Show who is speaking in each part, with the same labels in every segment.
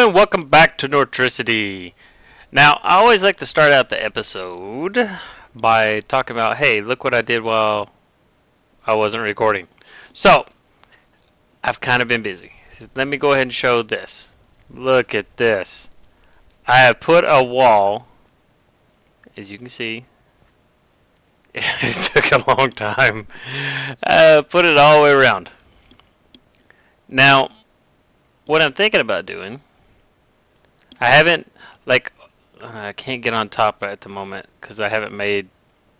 Speaker 1: and welcome back to Nortricity. Now, I always like to start out the episode by talking about, hey, look what I did while I wasn't recording. So, I've kind of been busy. Let me go ahead and show this. Look at this. I have put a wall, as you can see. It took a long time. Put it all the way around. Now, what I'm thinking about doing, I haven't, I can't get on top at the moment because I haven't made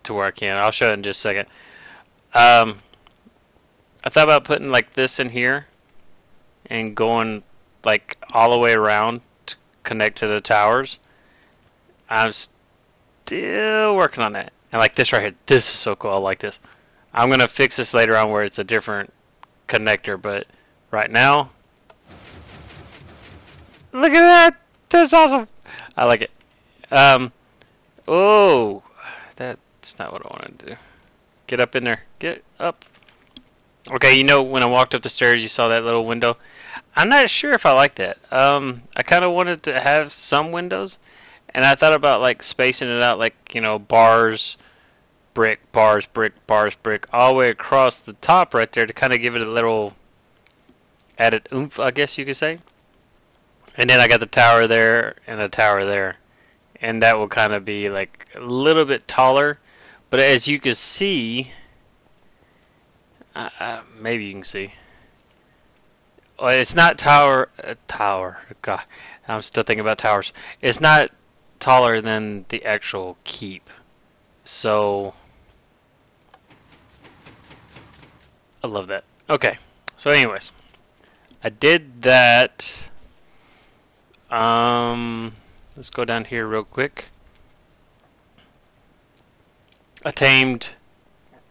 Speaker 1: to where I can. I'll show it in just a second. I thought about putting like this in here and going like all the way around to connect to the towers. I'm still working on that. And like this right here, this is so cool. I like this. I'm going to fix this later on where it's a different connector, but right now, look at that! That's awesome! I like it. Oh, that's not what I wanted to do. Get up in there. Get up. Okay, you know when I walked up the stairs, you saw that little window? I'm not sure if I like that. I kind of wanted to have some windows, and I thought about like spacing it out like, you know, bars, brick, bars, brick, bars, brick, all the way across the top right there to kind of give it a little added oomph, I guess you could say. And then I got the tower there and a tower there. And that will kind of be like a little bit taller. But as you can see, maybe you can see. Well, it's not tower. God, I'm still thinking about towers. It's not taller than the actual keep. So, I love that. Okay, so anyways, I did that. Let's go down here real quick. I tamed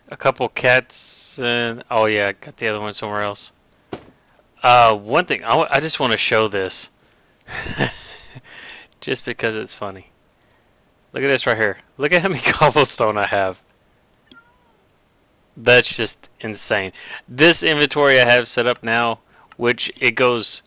Speaker 1: a couple cats, and oh yeah, I got the other one somewhere else. One thing, I just want to show this. Just because it's funny. Look at this right here. Look at how many cobblestone I have. That's just insane. This inventory I have set up now, which it goes...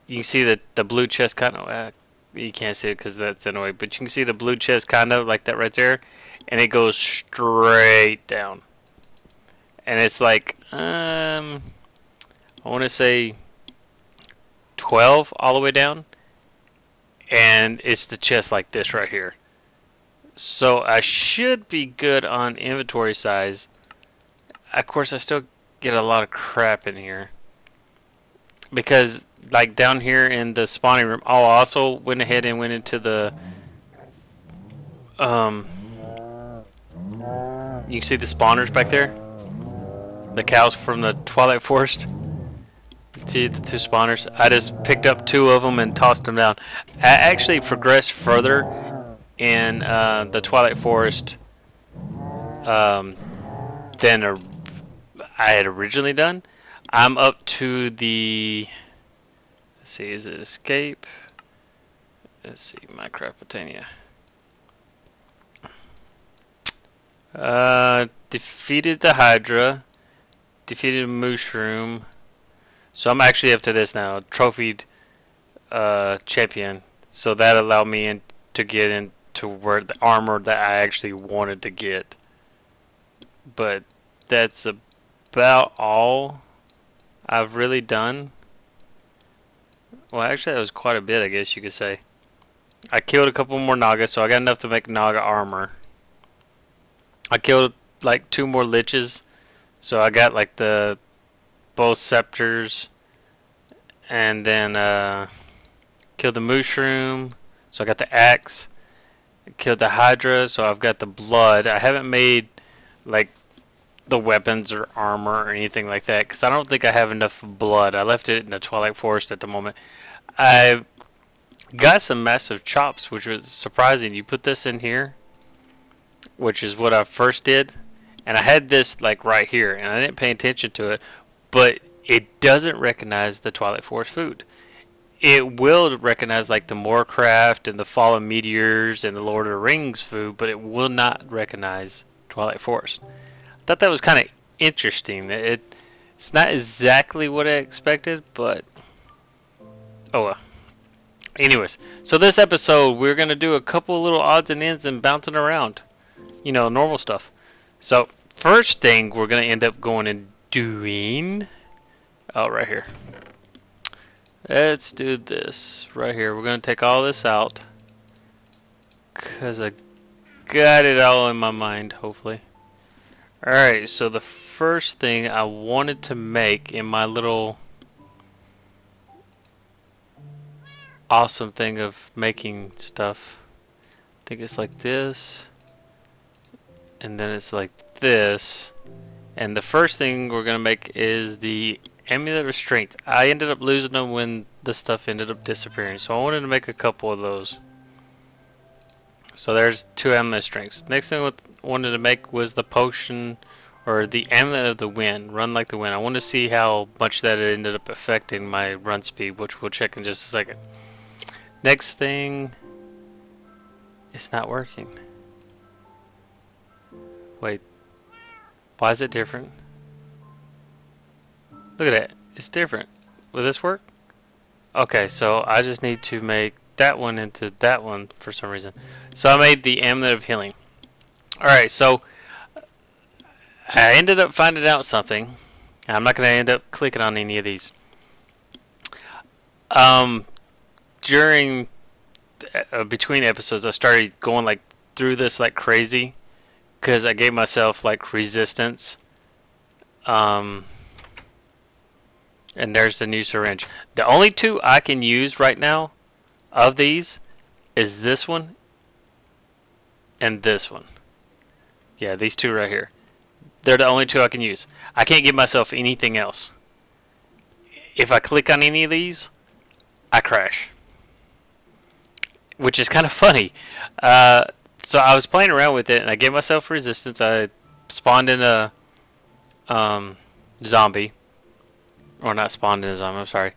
Speaker 1: You can see the blue chest kind of... you can't see it because that's in the way. But you can see the blue chest kind of like that right there. And it goes straight down. And it's like... I want to say 12 all the way down. And it's the chest like this right here. So I should be good on inventory size. Of course, I still get a lot of crap in here. Because, like, down here in the spawning room, I also went ahead and went into the... you can see the spawners back there. The cows from the Twilight Forest. See the two spawners? I just picked up two of them and tossed them down. I actually progressed further in the Twilight Forest than I had originally done. I'm up to the... Let's see, is it escape? Let's see, Minecraft Botania. Defeated the Hydra. Defeated a Mushroom. So I'm actually up to this now. Trophied champion. So that allowed me to get into where the armor that I actually wanted to get. But that's about all I've really done. Well, actually, that was quite a bit, I guess you could say. I killed a couple more Naga, so I got enough to make Naga armor. I killed like 2 more Liches, so I got like both scepters, and then killed the Mushroom, so I got the axe. Killed the Hydra, so I've got the blood. I haven't made like the weapons or armor or anything like that because I don't think I have enough blood. I left it in the Twilight Forest at the moment. I got some massive chops, which was surprising. You put this in here, which is what I first did, and I had this like right here, and I didn't pay attention to it, but it doesn't recognize the Twilight Forest food. It will recognize like the Moorcraft and the Fallen Meteors and the Lord of the Rings food, but it will not recognize Twilight Forest. I thought that was kind of interesting. It's not exactly what I expected, but Oh well. Anyways, so this episode we're gonna do a couple little odds and ends and bouncing around. You know, normal stuff. So first thing we're gonna end up going and doing. Oh, right here. Let's do this right here. We're gonna take all this out because I got it all in my mind. Hopefully. All right. So the first thing I wanted to make in my little awesome thing of making stuff. I think it's like this. And then it's like this. And the first thing we're going to make is the Amulet of Strength. I ended up losing them when the stuff ended up disappearing. So I wanted to make a couple of those. So there's 2 Amulet of Strengths. Next thing I wanted to make was the potion, or the Amulet of the Wind. Run like the wind. I want to see how much that it ended up affecting my run speed, which we'll check in just a second. Next thing, it's not working. Wait, why is it different? Look at that, it's different. Will this work? Okay, so I just need to make that one into that one for some reason. So I made the Amulet of Healing. Alright, so I ended up finding out something. I'm not going to end up clicking on any of these. During between episodes, I started going like through this like crazy because I gave myself like resistance. And there's the new syringe. The only 2 I can use right now of these is this one and this one. Yeah, these 2 right here. They're the only 2 I can use. I can't give myself anything else. If I click on any of these, I crash. Which is kind of funny. So I was playing around with it, and I gave myself resistance. I spawned in a zombie. Or not spawned in a zombie, I'm sorry.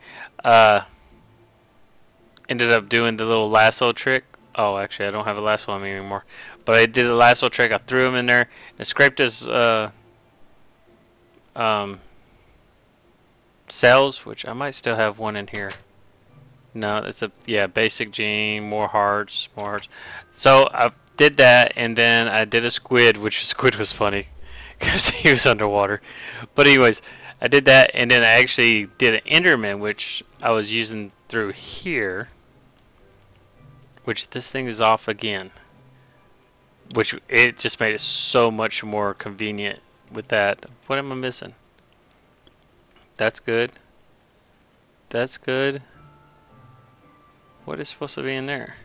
Speaker 1: Ended up doing the little lasso trick. Oh, actually, I don't have a lasso on me anymore. But I did the lasso trick. I threw him in there and scraped his cells, which I might still have one in here. No, it's a, yeah, basic gene, more hearts, more hearts. So I did that, and then I did a squid, which squid was funny because he was underwater. But anyways, I did that, and then I actually did an Enderman, which I was using through here. Which this thing is off again. Which it just made it so much more convenient with that. What am I missing? That's good. That's good. What is supposed to be in there?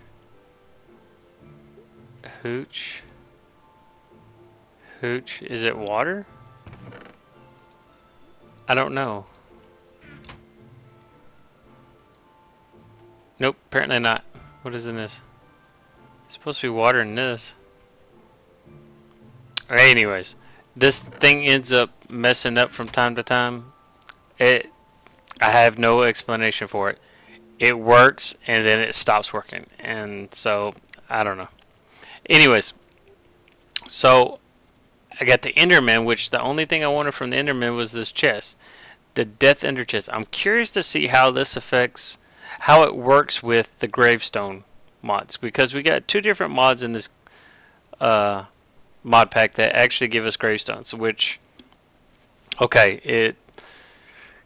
Speaker 1: Hooch. Hooch. Is it water? I don't know. Nope, apparently not. What is in this? It's supposed to be water in this. Anyways, this thing ends up messing up from time to time. I have no explanation for it. It works, and then it stops working. And so, I don't know. Anyways, so I got the Enderman, which the only thing I wanted from the Enderman was this chest. The Death Ender chest. I'm curious to see how this affects, how it works with the Gravestone mods. Because we got 2 different mods in this mod pack that actually give us gravestones. Which, okay, it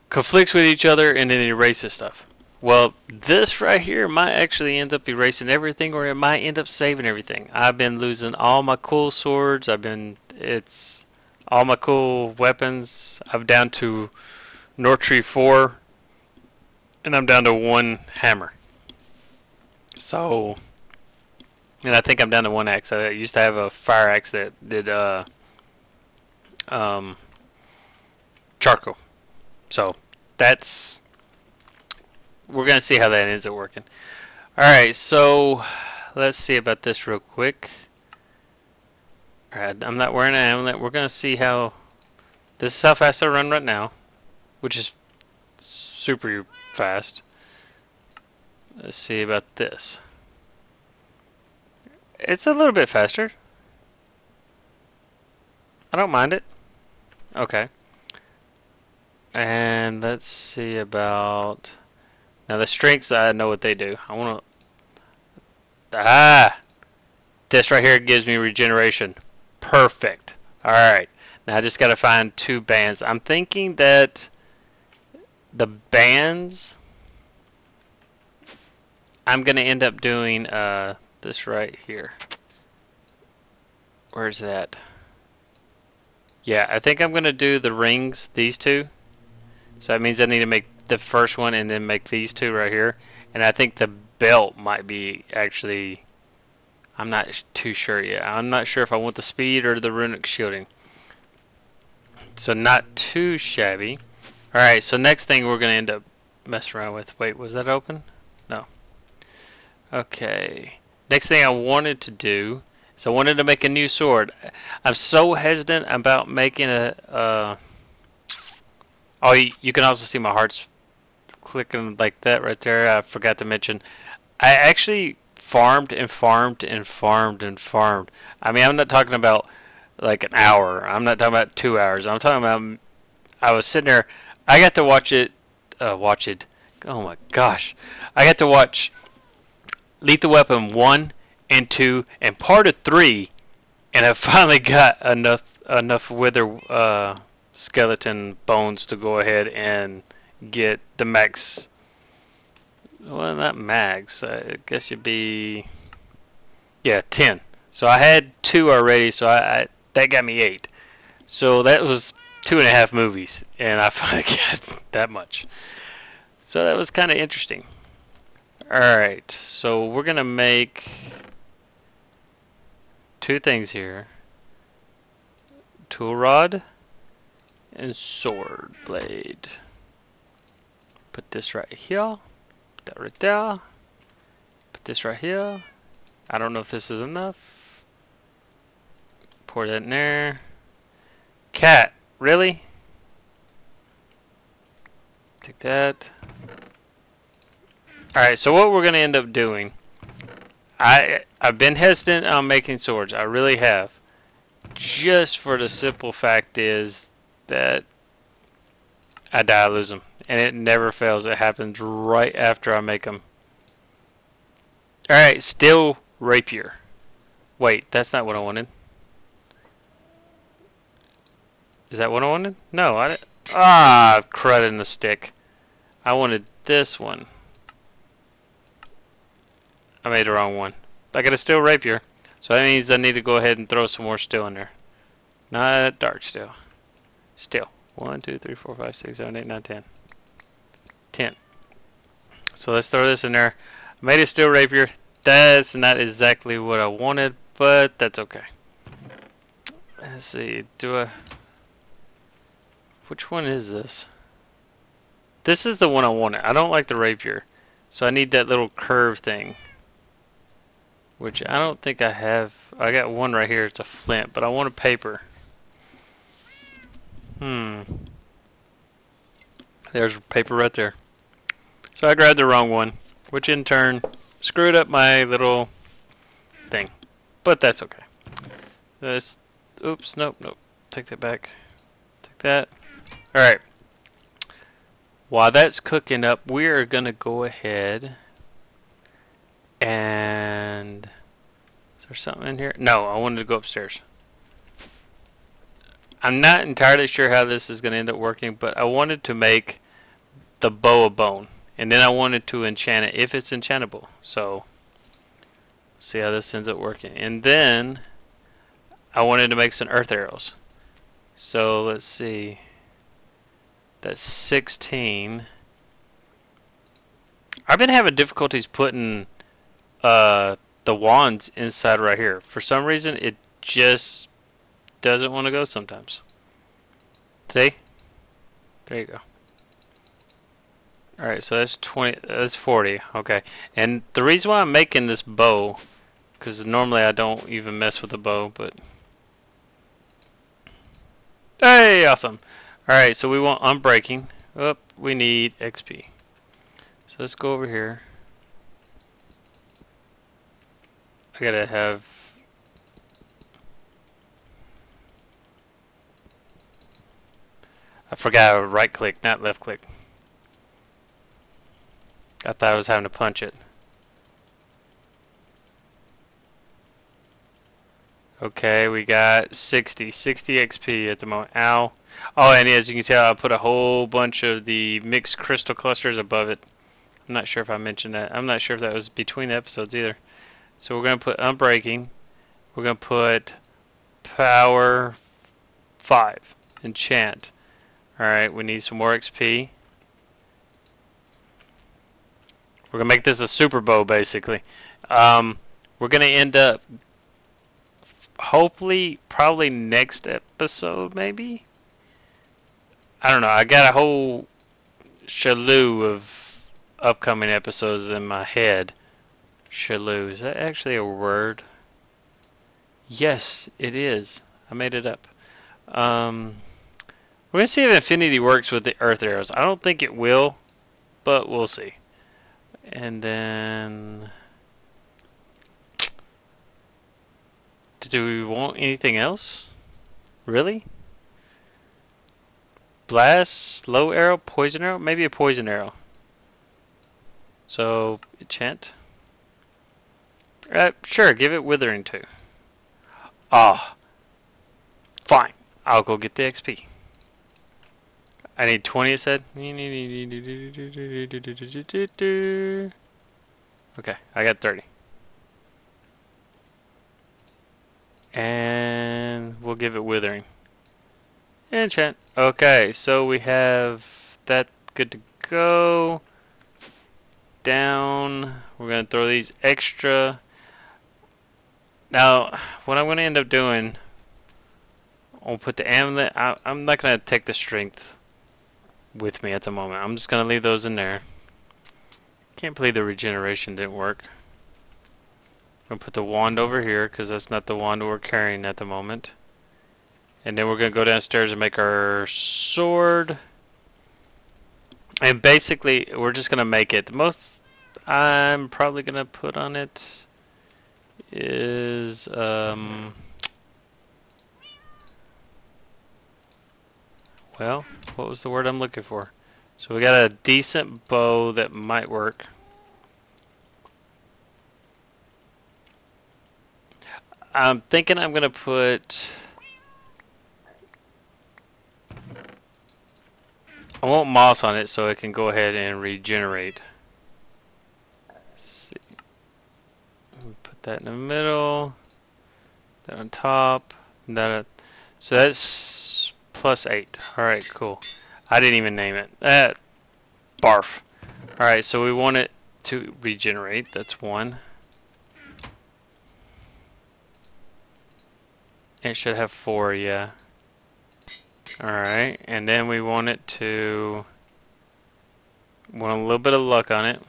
Speaker 1: conflicts with each other and then it erases stuff. Well, this right here might actually end up erasing everything, or it might end up saving everything. I've been losing all my cool swords. It's all my cool weapons. I'm down to Nortricity 4, and I'm down to 1 hammer. So, and I think I'm down to 1 axe. I used to have a fire axe that did charcoal. So that's, we're gonna see how that ends up working. Alright, so let's see about this real quick. Alright, I'm not wearing an amulet. We're gonna see how, this is how fast I run right now, which is super fast. Let's see about this. It's a little bit faster. I don't mind it. Okay. And let's see about, Now the strengths, I know what they do. I want to... This right here gives me regeneration. Perfect. Alright. Now I just got to find 2 bands. I'm thinking that the bands... I'm going to end up doing this right here. Where's that? Yeah, I think I'm going to do the rings, these 2. So that means I need to make the first one and then make these 2 right here. And I think the belt might be actually... I'm not too sure yet. I'm not sure if I want the speed or the runic shielding. So not too shabby. Alright, so next thing we're going to end up messing around with. Wait, was that open? No. Okay. Next thing I wanted to do is I wanted to make a new sword. I'm so hesitant about making a... Oh, you can also see my hearts clicking like that right there. I forgot to mention. I actually farmed and farmed and farmed and farmed. I mean, I'm not talking about like an hour. I'm not talking about 2 hours. I'm talking about... I was sitting there. I got to watch it. Oh my gosh. I got to watch Lethal Weapon 1 and 2 and part of 3, and I finally got enough wither skeleton bones to go ahead and get the max. Well, not max. I guess it'd be 10. So I had 2 already, so I that got me 8. So that was 2.5 movies, and I finally got that much. So that was kind of interesting. Alright, so we're going to make 2 things here. Tool rod and sword blade. Put this right here. Put that right there. Put this right here. I don't know if this is enough. Pour that in there. Cat, really? Take that. Alright, so what we're going to end up doing, I've been hesitant on making swords. I really have. Just for the simple fact is that I die, I lose them. And it never fails. It happens right after I make them. Alright, steel rapier. Wait, that's not what I wanted. Is that what I wanted? No, I didn't. Crud in the stick. I wanted this one. I made the wrong one. I got a steel rapier. So that means I need to go ahead and throw some more steel in there. Not dark steel. Steel. 1, 2, 3, 4, 5, 6, 7, 8, 9, 10. 10. So let's throw this in there. I made a steel rapier. That's not exactly what I wanted, but that's okay. Let's see. Which one is this? This is the one I wanted. I don't like the rapier. So I need that little curve thing. Which I don't think I have. I got one right here. It's a flint, but I want a paper. There's paper right there. So I grabbed the wrong one, which in turn screwed up my little thing. But that's okay. Oops, nope. Take that back. Take that. Alright. While that's cooking up, we're going to go ahead and... Is there something in here? No, I wanted to go upstairs. I'm not entirely sure how this is going to end up working, but I wanted to make the bow of bone. And then I wanted to enchant it if it's enchantable. So, see how this ends up working. And then, I wanted to make some earth arrows. So, let's see. That's 16. I've been having difficulties putting the wands inside right here. For some reason, it just doesn't want to go sometimes. See? There you go. Alright, so that's 20, that's 40, okay. And the reason why I'm making this bow, because normally I don't even mess with the bow, but... Hey, awesome! Alright, so we want unbreaking. Oh, we need XP. So let's go over here. I gotta have... I forgot to right click, not left click. I thought I was having to punch it. Okay, we got 60 XP at the moment. Ow. Oh, and as you can tell, I put a whole bunch of the mixed crystal clusters above it. I'm not sure if I mentioned that. I'm not sure if that was between the episodes either. So we're going to put Unbreaking. We're going to put Power 5. Enchant. Alright, we need some more XP. We're going to make this a super bow, basically. We're going to end up, hopefully, probably next episode, maybe? I don't know. I got a whole shalloo of upcoming episodes in my head. Shalloo. Is that actually a word? Yes, it is. I made it up. We're going to see if Infinity works with the Earth Arrows. I don't think it will, but we'll see. And then... do we want anything else? Really? Blast, slow arrow, poison arrow? Maybe a poison arrow. So, enchant. Sure, give it withering too. Ah. Fine. I'll go get the XP. I need 20, it said. Okay, I got 30. And we'll give it withering. Enchant. Okay, so we have that good to go. Down. We're going to throw these extra. Now, what I'm going to end up doing, I'll put the amulet. I'm not going to take the strength with me at the moment. I'm just going to leave those in there. Can't believe the regeneration didn't work. I'm going to put the wand over here because that's not the wand we're carrying at the moment. And then we're going to go downstairs and make our sword. And basically, we're just going to make it. The most I'm probably going to put on it is... well, what was the word I'm looking for? So we got a decent bow that might work. I'm thinking I'm going to put... I want moss on it so it can go ahead and regenerate. Let's see. Put that in the middle. That on top. That. So that's +8. Alright, cool. I didn't even name it. Barf. Alright, so we want it to regenerate. That's 1. It should have 4, yeah. Alright, and then we want it to... want a little bit of luck on it.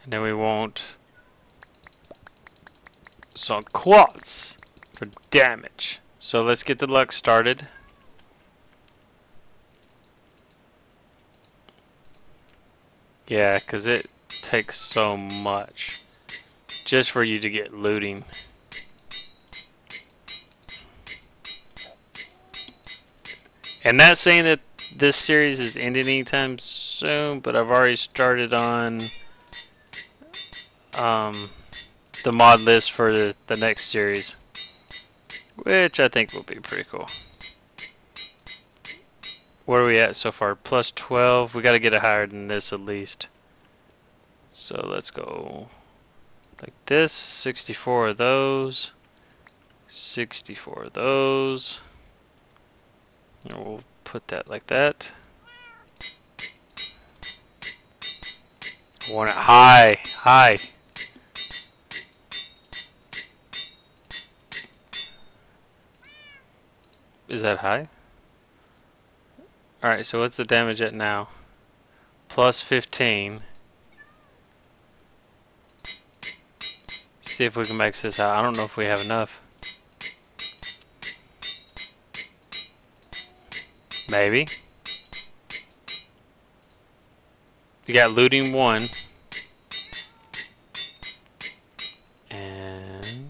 Speaker 1: And then we want some quartz for damage. So let's get the luck started. Yeah, because it takes so much just for you to get looting. And not saying that this series is ending anytime soon, but I've already started on the mod list for the next series, which I think will be pretty cool. Where are we at so far? +12. We got to get it higher than this at least. So let's go like this. 64 of those. 64 of those. And we'll put that like that. I want it high. High. Is that high? Alright, so what's the damage at now? +15. See if we can max this out. I don't know if we have enough. Maybe. You got looting 1. And...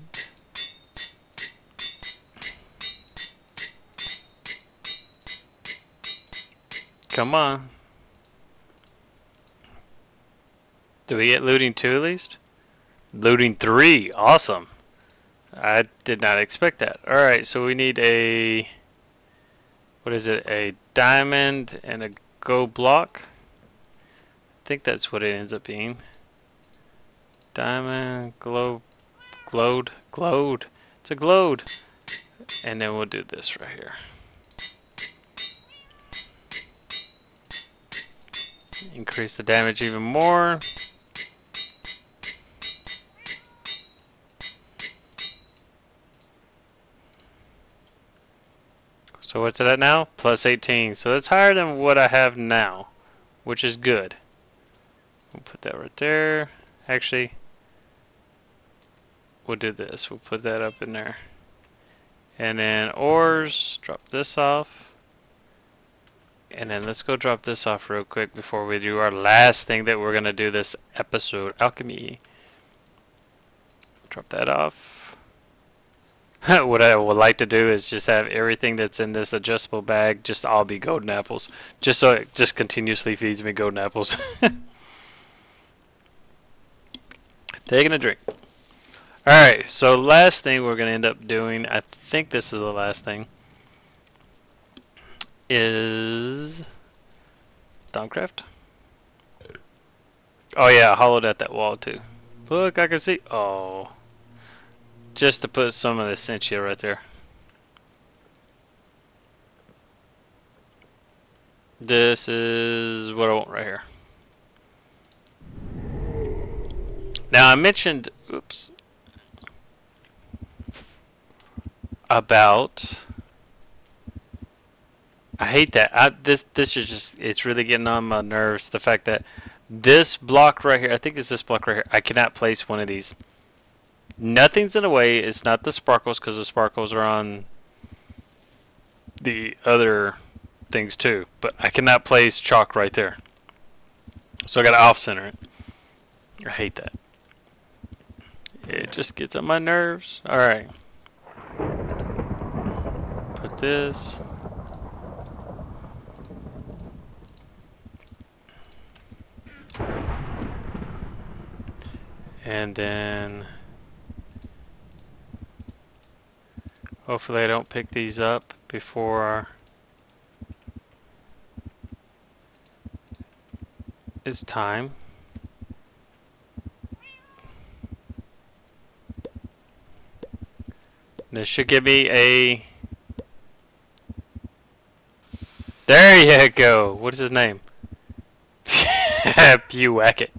Speaker 1: come on. Do we get looting 2 at least? Looting 3. Awesome. I did not expect that. Alright, so we need a... What is it? A diamond and a gold block. I think that's what it ends up being. Diamond, glowed. It's a glowed. And then we'll do this right here. Increase the damage even more. So what's it at now? Plus 18. So that's higher than what I have now, which is good. We'll put that right there. Actually, we'll do this. We'll put that up in there. And then ores, drop this off. And then let's go drop this off real quick before we do our last thing that we're going to do this episode. Alchemy. Drop that off. What I would like to do is just have everything that's in this adjustable bag just all be golden apples. Just so it just continuously feeds me golden apples. Taking a drink. Alright, so last thing we're going to end up doing, I think this is the last thing, is Thaumcraft. Oh yeah, I hollowed out that wall too. Look, I can see. Oh. Just to put some of the Essentia right there. This is what I want right here. Now I mentioned, oops, about, I hate that. This is just, it's really getting on my nerves. The fact that this block right here, I think it's this block right here, I cannot place one of these. Nothing's in the way. It's not the sparkles, because the sparkles are on the other things too. But I cannot place chalk right there. So I got to off-center it. I hate that. It just gets on my nerves. Alright. Put this. And then... hopefully I don't pick these up before it's time. This should give me a... There you go! What is his name? Pewwacket.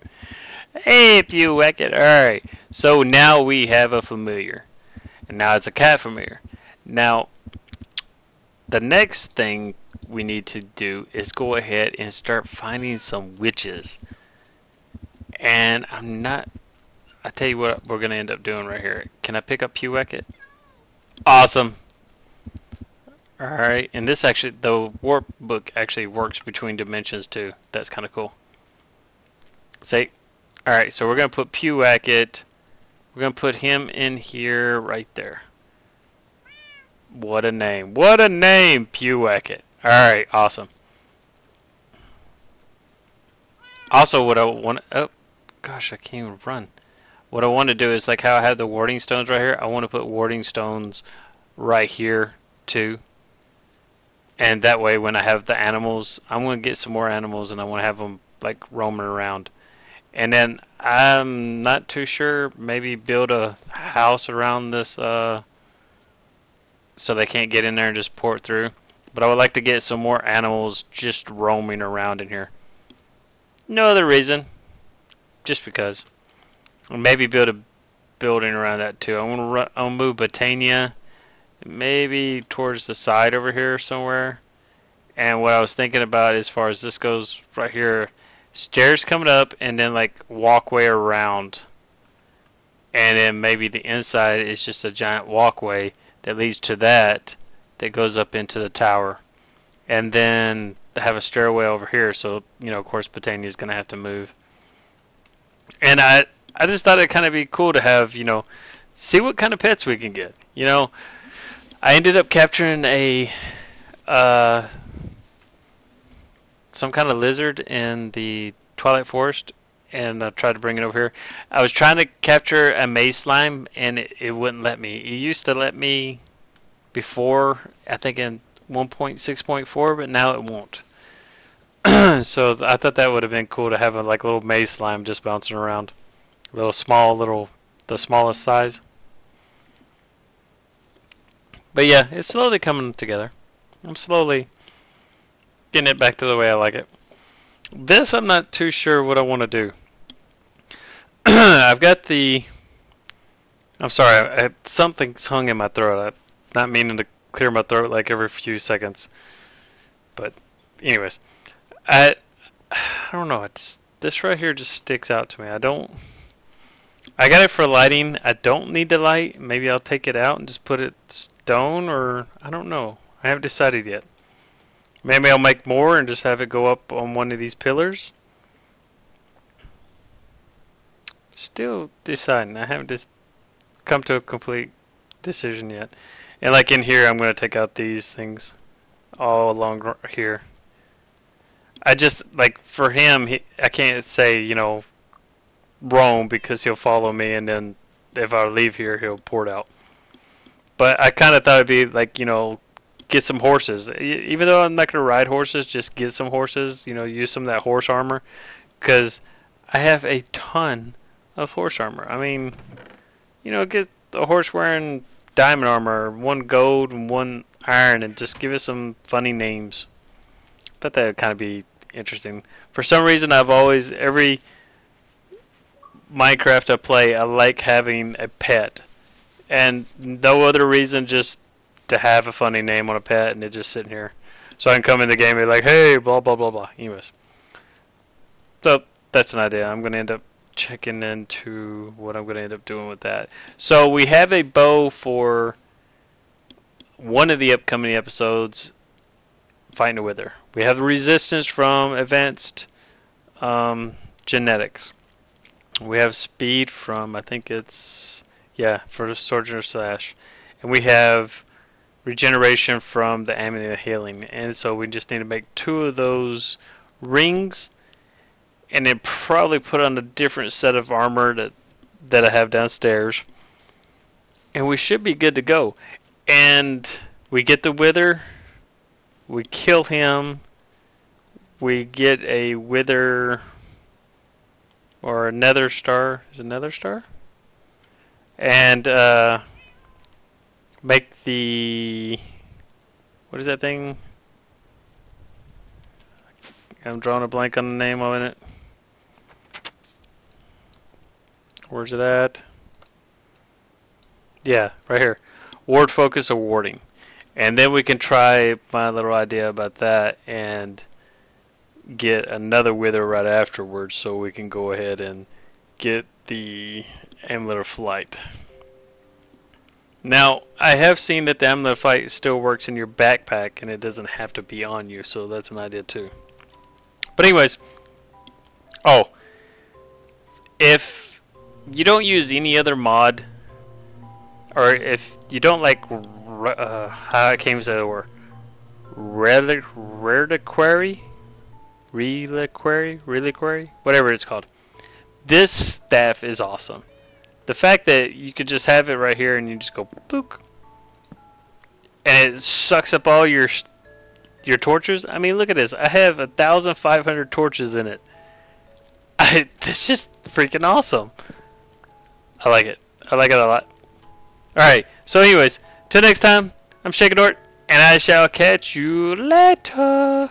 Speaker 1: Hey, Pewwacket! Alright, so now we have a familiar. And now it's a cat familiar. Now, the next thing we need to do is go ahead and start finding some witches. And I'm not... I tell you what we're going to end up doing right here. Can I pick up Pewwacket? Awesome. Alright, and this actually, the warp book actually works between dimensions too. That's kind of cool. Say, alright, so we're going to put Pewwacket. We're going to put him in here right there. What a name. What a name, Pewwacket. Alright, awesome. Also, what I want... oh, gosh, I can't even run. What I want to do is, like how I have the warding stones right here, I want to put warding stones right here, too. And that way, when I have the animals, I'm going to get some more animals, and I want to have them, like, roaming around. And then, I'm not too sure, maybe build a house around this, so they can't get in there and just port through. But I would like to get some more animals just roaming around in here. No other reason. Just because. And maybe build a building around that too. I want to move Botania maybe towards the side over here somewhere. And what I was thinking about as far as this goes right here, stairs coming up and then like walkway around. And then maybe the inside is just a giant walkway that leads to that goes up into the tower. And then have a stairway over here, so, you know, of course, Botania is going to have to move. And I just thought it'd kind of be cool to have, you know, see what kind of pets we can get. You know, I ended up capturing a, some kind of lizard in the Twilight Forest, and I tried to bring it over here. I was trying to capture a maze slime, and it wouldn't let me. It used to let me before, I think in 1.6.4, but now it won't. So I thought that would have been cool to have a like little maze slime just bouncing around, the smallest size. But yeah, it's slowly coming together. I'm slowly getting it back to the way I like it. This I'm not too sure what I want to do. I've got the... I'm sorry, something's hung in my throat. I'm not meaning to clear my throat like every few seconds. But anyways, I don't know. This right here just sticks out to me. I got it for lighting. I don't need to light. Maybe I'll take it out and just put it stone, or I don't know. I haven't decided yet. Maybe I'll make more and just have it go up on one of these pillars. Still deciding. I haven't just come to a complete decision yet. And like in here, I'm going to take out these things all along here. I just, like, for him, I can't say, you know, roam, because he'll follow me, and then if I leave here, he'll port out. But I kind of thought it'd be like, you know, get some horses. Even though I'm not going to ride horses, just get some horses, you know, use some of that horse armor, because I have a ton of horse armor. I mean, you know, get a horse wearing diamond armor, 1 gold and 1 iron, and just give it some funny names. I thought that would kind of be interesting. For some reason, I've always, every Minecraft I play, I like having a pet. And no other reason, just to have a funny name on a pet, and it just sitting here. So I can come in the game and be like, hey, blah, blah, blah, blah. Anyways. So that's an idea. I'm going to end up checking into what I'm going to end up doing with that. So we have a bow for one of the upcoming episodes, Fighting the Wither. We have the resistance from advanced genetics. We have speed from, I think it's, yeah, for the Sojourner Slash. And we have regeneration from the Amulet of Healing. And so we just need to make 2 of those rings, and then probably put on a different set of armor that I have downstairs. And we should be good to go. And we get the Wither. We kill him. We get a Wither or a Nether Star. Is it Nether Star? And make the... what is that thing? I'm drawing a blank on the name of it. Where's it at? Yeah, right here. Ward focus or warding. And then we can try my little idea about that and get another Wither right afterwards, so we can go ahead and get the Amulet of Flight. Now, I have seen that the Amulet of Flight still works in your backpack, and it doesn't have to be on you, so that's an idea too. But anyways, oh, if you don't use any other mod, or if you don't like, I can't even say the word, Reliquary, whatever it's called, this staff is awesome. The fact that you could just have it right here and you just go book, and it sucks up all your torches. I mean, look at this. I have 1,500 torches in it. It's just freaking awesome. I like it. I like it a lot. Alright, so anyways, till next time, I'm Shakenort, and I shall catch you later.